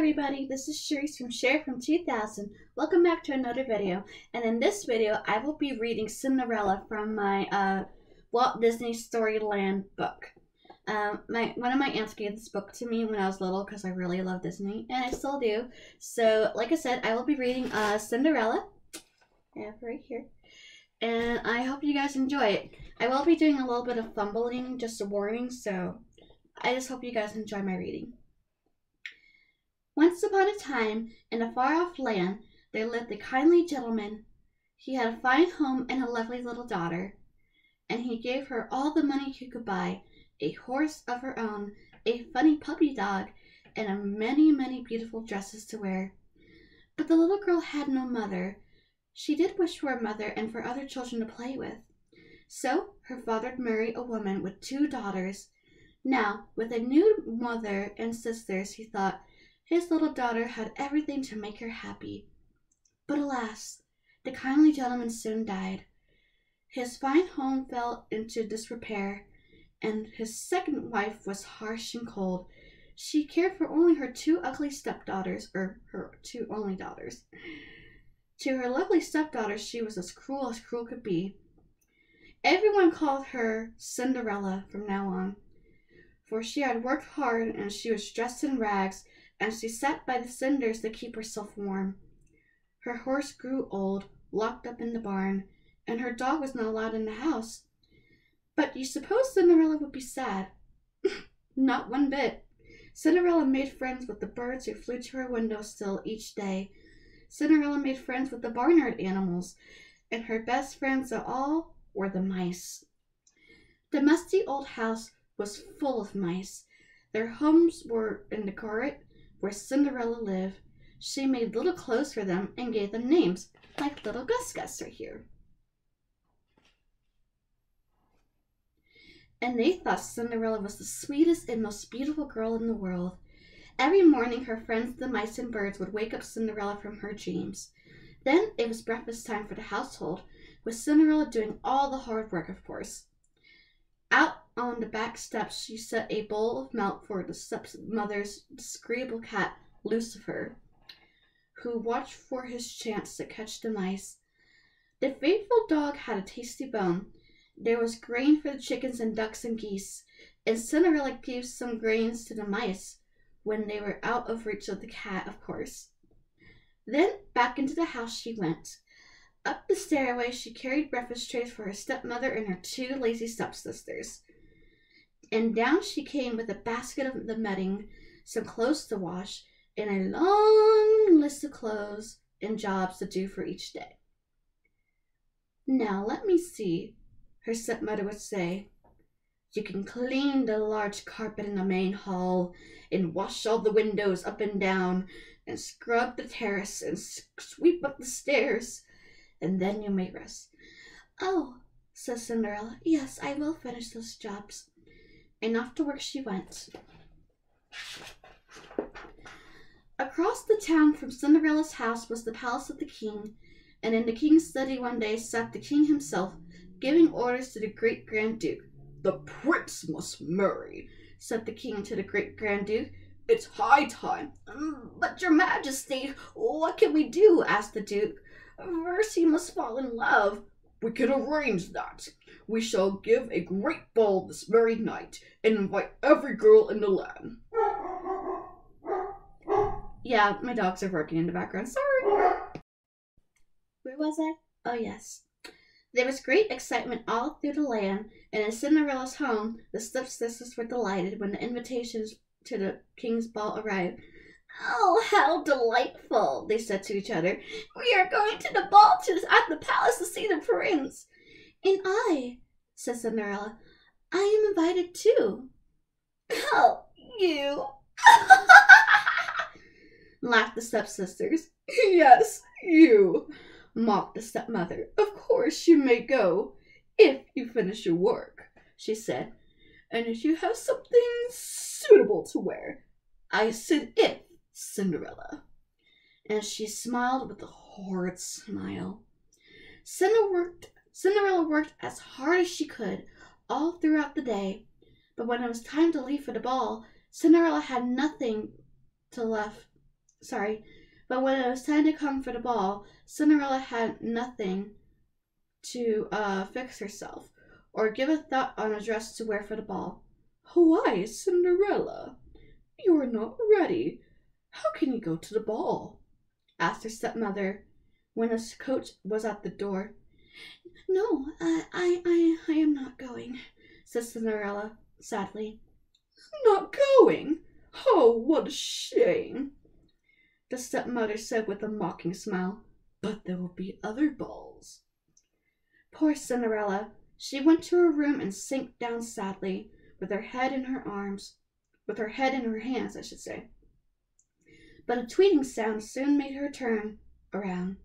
everybody, this is Sher from Sher from 2000. Welcome back to another video. And in this video, I will be reading Cinderella from my Walt Disney Storyland book. One of my aunts gave this book to me when I was little because I really love Disney, and I still do. So, like I said, I will be reading Cinderella. I have it right here. And I hope you guys enjoy it. I will be doing a little bit of fumbling, just a warning, so I just hope you guys enjoy my reading. Once upon a time, in a far-off land, there lived a kindly gentleman. He had a fine home and a lovely little daughter, and he gave her all the money he could buy, a horse of her own, a funny puppy dog, and many beautiful dresses to wear. But the little girl had no mother. She did wish for a mother and for other children to play with. So her father married a woman with 2 daughters. Now, with a new mother and sisters, he thought, his little daughter had everything to make her happy. But alas, the kindly gentleman soon died. His fine home fell into disrepair, and his second wife was harsh and cold. She cared for only her 2 ugly stepdaughters, or her 2 only daughters. To her lovely stepdaughter, she was as cruel could be. Everyone called her Cinderella from now on, for she had worked hard and she was dressed in rags, and she sat by the cinders to keep herself warm. Her horse grew old, locked up in the barn, and her dog was not allowed in the house. But you suppose Cinderella would be sad? Not one bit. Cinderella made friends with the birds who flew to her windowsill each day. Cinderella made friends with the barnyard animals, and her best friends of all were the mice. The musty old house was full of mice. Their homes were in the garret where Cinderella lived. She made little clothes for them and gave them names, like little Gus Gus right here. And they thought Cinderella was the sweetest and most beautiful girl in the world. Every morning her friends the mice and birds would wake up Cinderella from her dreams. Then it was breakfast time for the household, with Cinderella doing all the hard work, of course. Out on the back steps she set a bowl of milk for the stepmother's disagreeable cat, Lucifer, who watched for his chance to catch the mice. The faithful dog had a tasty bone. There was grain for the chickens and ducks and geese, and Cinderella gave some grains to the mice when they were out of reach of the cat, of course. Then back into the house she went. Up the stairway she carried breakfast trays for her stepmother and her 2 lazy stepsisters. And down she came with a basket of the bedding, some clothes to wash, and a long list of clothes and jobs to do for each day. Now let me see, her stepmother would say. You can clean the large carpet in the main hall, and wash all the windows up and down, and scrub the terrace, and sweep up the stairs, and then you may rest. Oh, says Cinderella, yes, I will finish those jobs. And off to work she went. Across the town from Cinderella's house was the palace of the king, and in the king's study one day sat the king himself, giving orders to the great Grand Duke. The prince must marry, said the king to the great Grand Duke. It's high time. But your majesty, what can we do? Asked the duke. First he must fall in love. We can arrange that. We shall give a great ball this very night and invite every girl in the land. Yeah, my dogs are barking in the background. Sorry. Where was I? Oh, yes. There was great excitement all through the land, and in Cinderella's home, the stepsisters were delighted when the invitations to the king's ball arrived. Oh, how delightful, they said to each other. We are going to the ball at the palace to see the prince. And I, said Cinderella, I am invited too. Oh, you, laughed the stepsisters. Yes, you, mocked the stepmother. Of course you may go, if you finish your work, she said, and if you have something suitable to wear. I said if, Cinderella. And she smiled with a horrid smile. Cinderella worked as hard as she could all throughout the day, but when it was time to leave for the ball, Cinderella had nothing to left but when it was time to come for the ball, Cinderella had nothing to fix herself or give a thought on a dress to wear for the ball. "Why, Cinderella, you are not ready. How can you go to the ball?" asked her stepmother when the coach was at the door. "No, I am not going," said Cinderella sadly. "Not going? Oh, what a shame," the stepmother said with a mocking smile. "But there will be other balls." Poor Cinderella! She went to her room and sank down sadly, with her head in her hands, I should say. But a tweeting sound soon made her turn around.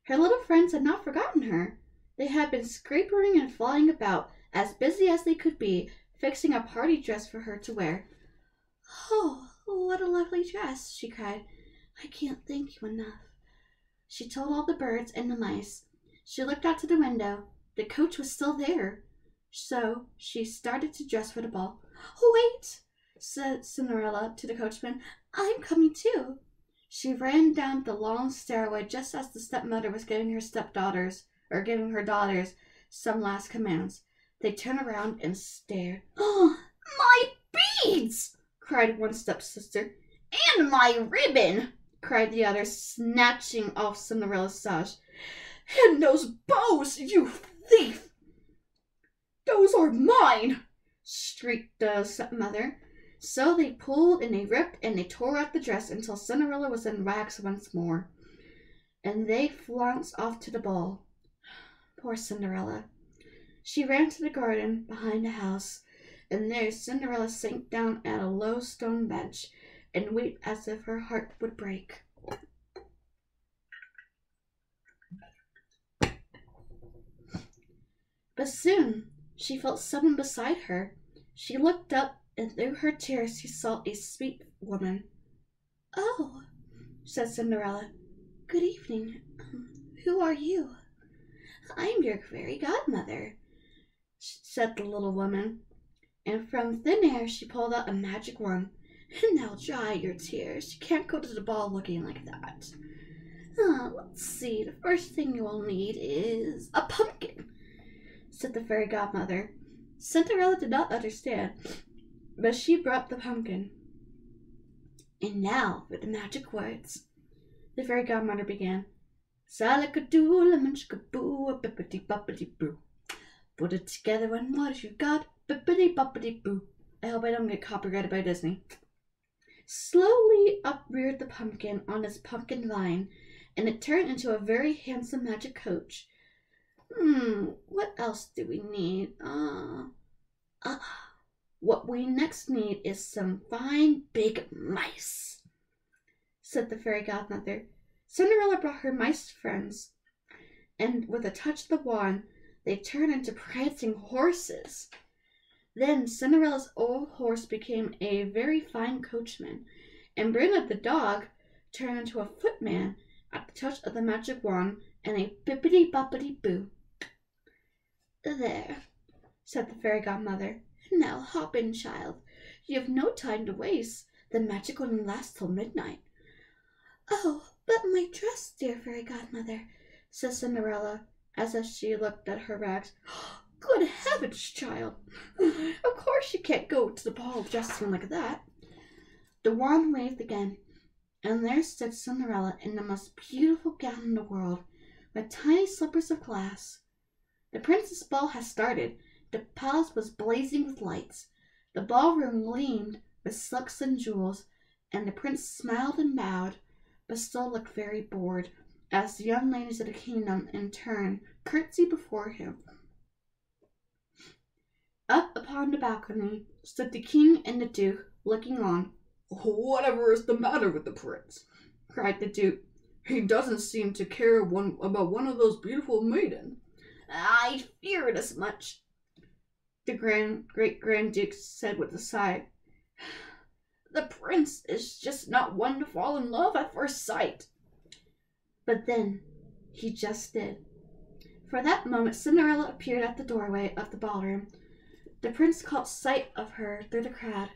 Her little friends had not forgotten her. They had been scrapering and flying about, as busy as they could be, fixing a party dress for her to wear. "Oh, what a lovely dress!" she cried. "I can't thank you enough." She told all the birds and the mice. She looked out to the window. The coach was still there. So she started to dress for the ball. "Wait," said Cinderella to the coachman. "I'm coming too." She ran down the long stairway just as the stepmother was giving her daughters some last commands. They turned around and stared. "Oh, my beads!" cried one stepsister. "And my ribbon!" cried the other, snatching off Cinderella's sash. "And those bows, you thief! Those are mine!" shrieked the stepmother. So they pulled and they ripped and they tore out the dress until Cinderella was in rags once more. And they flounced off to the ball. Poor Cinderella! She ran to the garden behind the house, and there Cinderella sank down at a low stone bench and wept as if her heart would break. But soon she felt someone beside her. She looked up, and through her tears she saw a sweet woman. "Oh," said Cinderella. "Good evening. Who are you?" "I'm your fairy godmother," said the little woman. And from thin air she pulled out a magic wand. "Now dry your tears. You can't go to the ball looking like that. Let's see. The first thing you will need is a pumpkin," said the fairy godmother. Cinderella did not understand, but she brought the pumpkin. "And now for the magic words," the fairy godmother began. "Salakadoo, lemon-shakaboo, a bippity-boppity-boo. Put it together and what have you got? Bippity-boppity-boo." I hope I don't get copyrighted by Disney. Slowly up reared the pumpkin on its pumpkin vine, and it turned into a very handsome magic coach. What else do we need? What we next need is some fine big mice," said the fairy godmother. Cinderella brought her mice friends, and with a touch of the wand, they turned into prancing horses. Then Cinderella's old horse became a very fine coachman, and Brenda the dog turned into a footman at the touch of the magic wand and a bippity-boppity-boo. "There," said the fairy godmother. "Now hop in, child. You have no time to waste. The magic only lasts till midnight." "Oh, but my dress, dear fairy godmother," said Cinderella, as she looked at her rags. "Good heavens, child! Of course you can't go to the ball dressing like that." The wand waved again, and there stood Cinderella in the most beautiful gown in the world, with tiny slippers of glass. The princess' ball had started. The palace was blazing with lights. The ballroom gleamed with silks and jewels, and the prince smiled and bowed, but still looked very bored, as the young ladies of the kingdom in turn curtsied before him. Up upon the balcony stood the king and the duke, looking on. "Whatever is the matter with the prince?" cried the duke. "He doesn't seem to care about one of those beautiful maidens." "I feared as much," the great-grand duke said with a sigh. "The prince is just not one to fall in love at first sight." But then he just did. For that moment Cinderella appeared at the doorway of the ballroom. The prince caught sight of her through the crowd,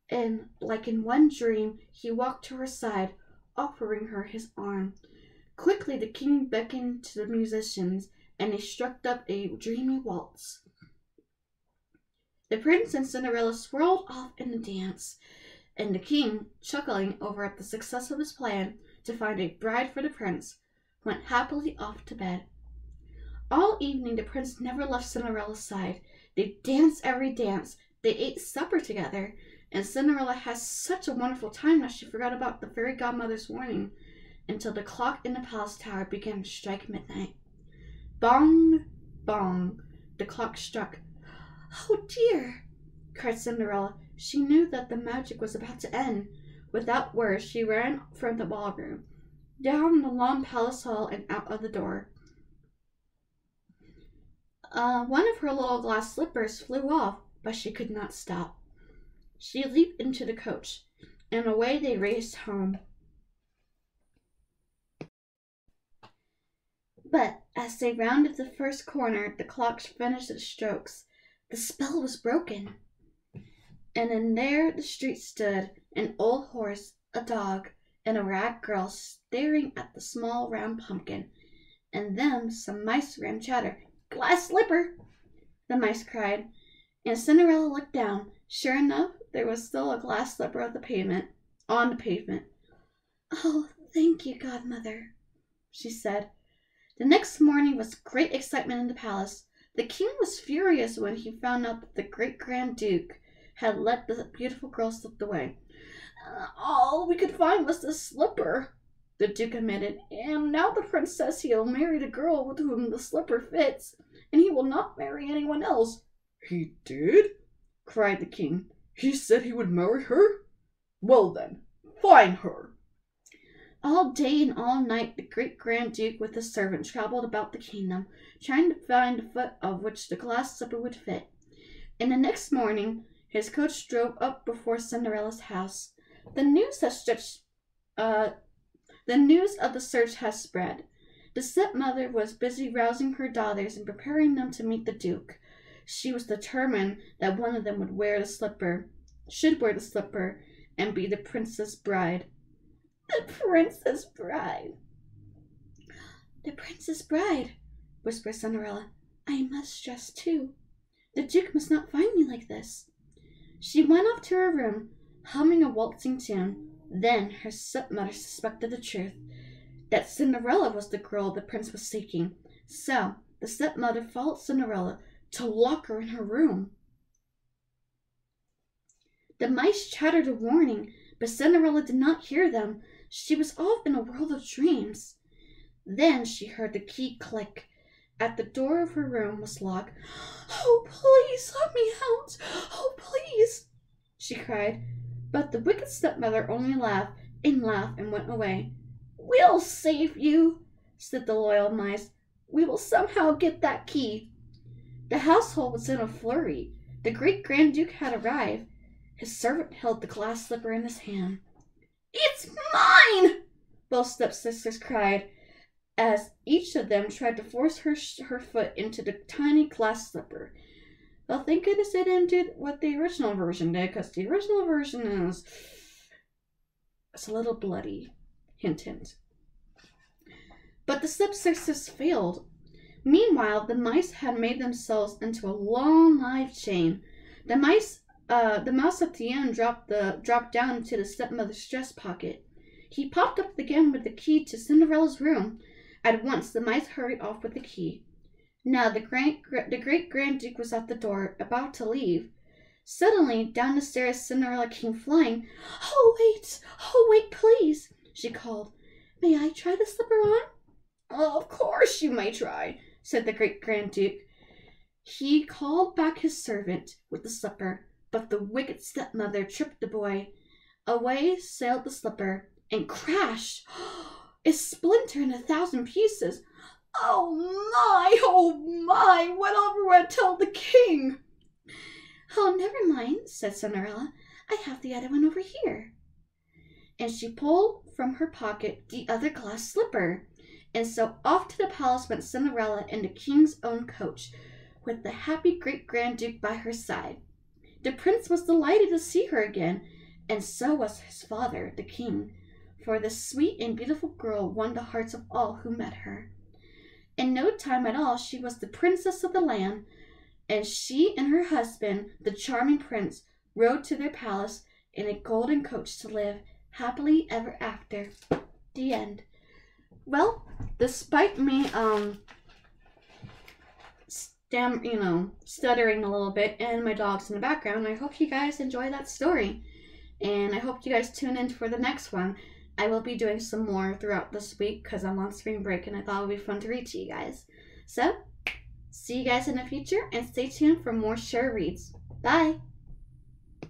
and like in one dream he walked to her side, offering her his arm. Quickly the king beckoned to the musicians, and they struck up a dreamy waltz. The prince and Cinderella swirled off in the dance, and the king, chuckling over at the success of his plan to find a bride for the prince, went happily off to bed. All evening the prince never left Cinderella's side. They danced every dance, they ate supper together, and Cinderella had such a wonderful time that she forgot about the fairy godmother's warning until the clock in the palace tower began to strike midnight. Bong, bong, the clock struck. "Oh dear!" cried Cinderella. She knew that the magic was about to end. Without words, she ran from the ballroom, down the long palace hall and out of the door. One of her little glass slippers flew off, but she could not stop. She leaped into the coach, and away they raced home. But as they rounded the first corner, the clock finished its strokes. The spell was broken. And in there the street stood, an old horse, a dog, and a rag girl staring at the small round pumpkin. And then some mice ran chatter. "Glass slipper!" the mice cried. And Cinderella looked down. Sure enough, there was still a glass slipper on the pavement. "Oh, thank you, godmother," she said. The next morning was great excitement in the palace. The king was furious when he found out that the great-grand duke had let the beautiful girl slip away. "All we could find was this slipper," the duke admitted, "and now the prince says he'll marry the girl with whom the slipper fits, and he will not marry anyone else." "He did?" cried the king. "He said he would marry her? Well then, find her." All day and all night the great-grand duke with his servant traveled about the kingdom, trying to find the foot of which the glass slipper would fit. And the next morning his coach drove up before Cinderella's house. The news of the search had spread. The stepmother was busy rousing her daughters and preparing them to meet the duke. She was determined that one of them should wear the slipper, and be the prince's bride. The prince's bride! "The prince's bride," whispered Cinderella. "I must dress too. The duke must not find me like this." She went off to her room, humming a waltzing tune. Then her stepmother suspected the truth, that Cinderella was the girl the prince was seeking. So the stepmother followed Cinderella to lock her in her room. The mice chattered a warning, but Cinderella did not hear them. She was off in a world of dreams. Then she heard the key click. At the door of her room was locked. "Oh, please let me out! Oh, please!" she cried. But the wicked stepmother only laughed and went away. "We'll save you," said the loyal mice. "We will somehow get that key." The household was in a flurry. The great-grand duke had arrived. His servant held the glass slipper in his hand. "It's mine!" both stepsisters cried, as each of them tried to force her foot into the tiny glass slipper. Well, thank goodness they didn't do what the original version did, because the original version is a little bloody. Hint, hint. But the stepsisters failed. Meanwhile, the mice had made themselves into a long live chain. The mouse at the end dropped down into the stepmother's dress pocket. He popped up again with the key to Cinderella's room. At once the mice hurried off with the key. Now the great-grand duke was at the door, about to leave. Suddenly, down the stairs Cinderella came flying. Oh, wait, please," she called. "May I try the slipper on?" "Of course you may try," said the great-grand duke. He called back his servant with the slipper, but the wicked stepmother tripped the boy. Away sailed the slipper, and crash! It splintered in 1,000 pieces. Oh my, whatever will I tell the king?" "Oh, never mind," said Cinderella. "I have the other one over here." And she pulled from her pocket the other glass slipper. And so off to the palace went Cinderella in the king's own coach, with the happy great-grand duke by her side. The prince was delighted to see her again, and so was his father, the king. for this sweet and beautiful girl won the hearts of all who met her. In no time at all, she was the princess of the land, and she and her husband, the charming prince, rode to their palace in a golden coach to live happily ever after. The end. Well, despite me stuttering a little bit and my dog's in the background, I hope you guys enjoy that story. And I hope you guys tune in for the next one. I will be doing some more throughout this week because I'm on spring break and I thought it would be fun to read to you guys. So, see you guys in the future and stay tuned for more Sher reads. Bye!